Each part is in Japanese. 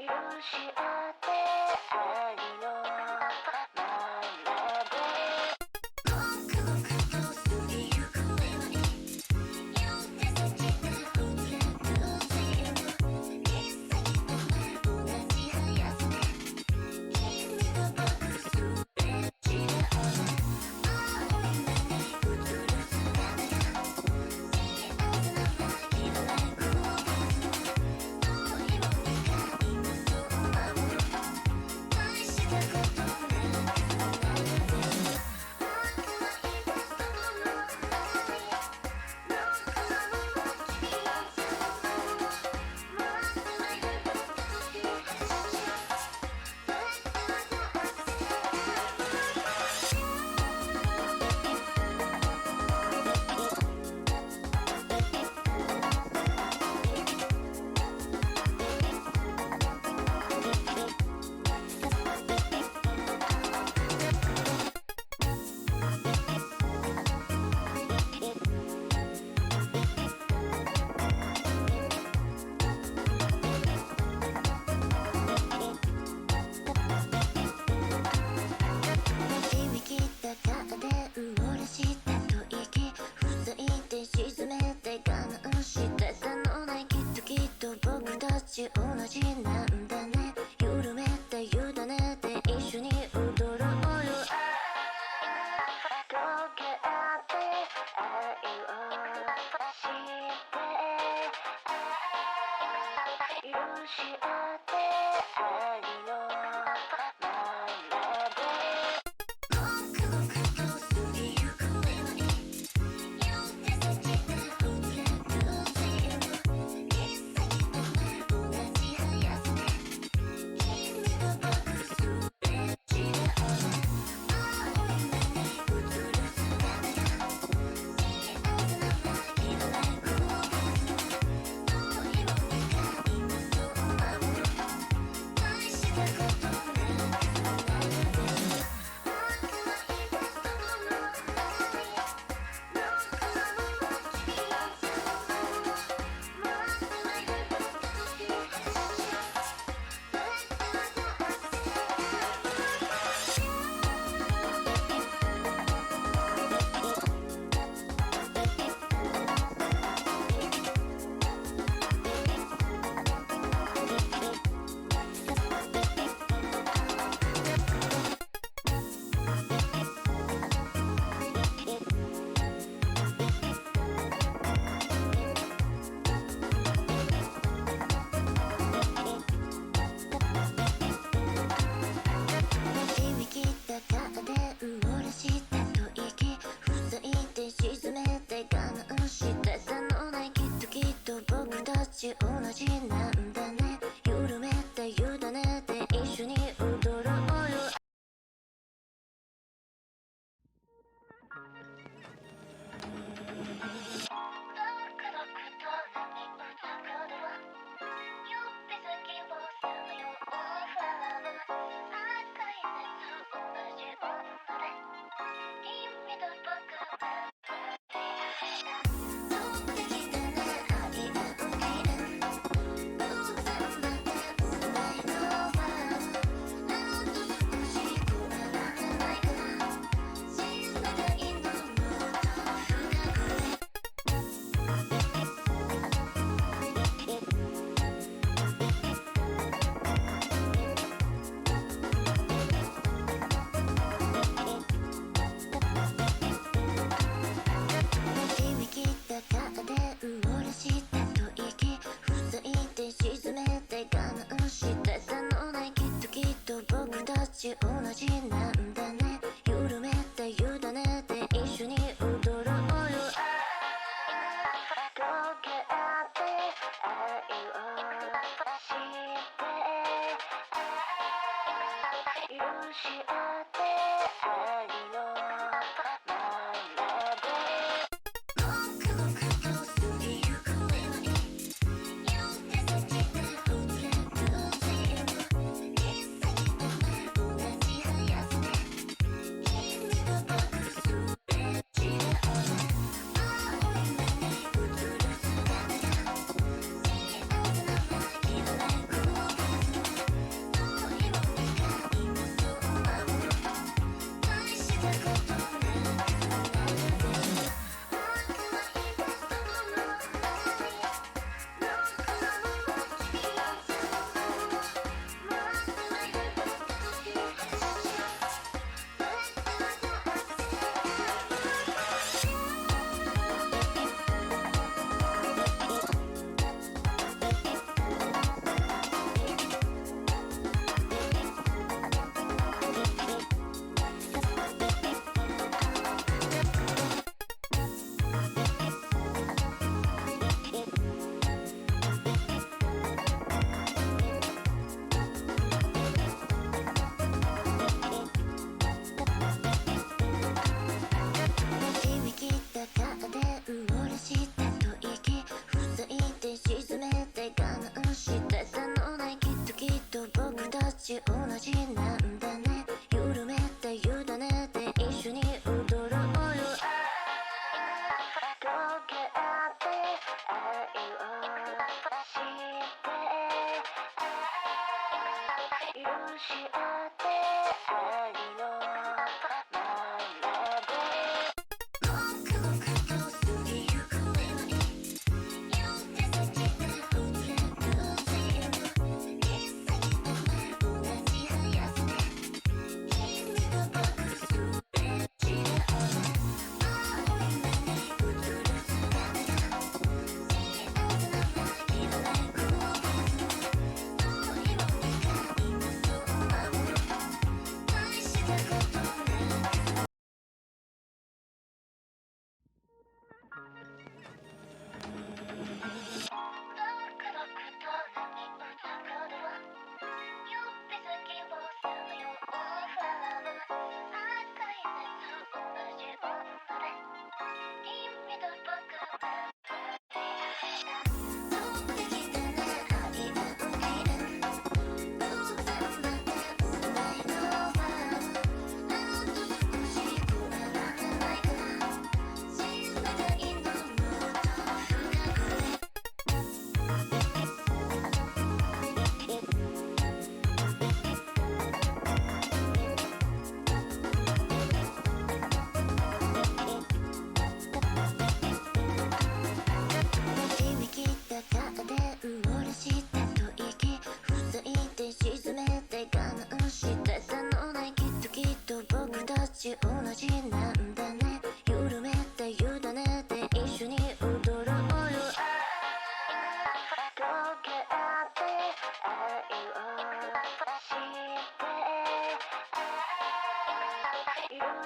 許し合って愛のち同じなんだね。緩めて委ねて一緒に踊ろうよ。溶け合って愛をして許し合ってありのままで黙々と過ぎゆくように指先で触れる線を切っ先と同じ速さで君と僕すれ違う。青い目に映る姿が幸せな泣き笑い焦がす遠いものが今そう守る大したことなくなるで僕は日々その中に僕らの街にいたの。まずは一つ発射だから響きたカーテン漏らした吐息塞いで沈めて我慢してたのね。きっと僕たち同じなんだね。緩めて委ねて一緒に踊ろうよ。指先をさまようフラワー赤い熱同じ温度で君と僕は飛んできたね愛あふれる偶然だって運命の輪あと少し超えられないかな信頼のもと深くね。響きたカーテン漏らした吐息塞いで沈めて我慢してたのね。きっと僕たち同じなんだね。緩めて委ねて一緒に踊ろうよ。溶け合って愛をして許し合ってありのままで黙々と過ぎゆくように指先で触れる線を切っ先と同じ速さで君と僕すれ違う。青い目に映る姿が幸せな泣き笑い焦がす遠いものが今そう守る大したことなくなるで僕は日々その中に僕らの街にいたの。まずは一つ発射だ響きたカーテン漏らした吐息塞いで沈めて我慢してたのね。きっと僕たち同じなんだね。緩めて委ねて一緒に踊ろうよ。溶け合って愛をして許し合ってありのままで黙々と過ぎゆくように指先で触れる線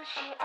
水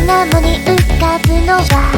面に浮かぶのは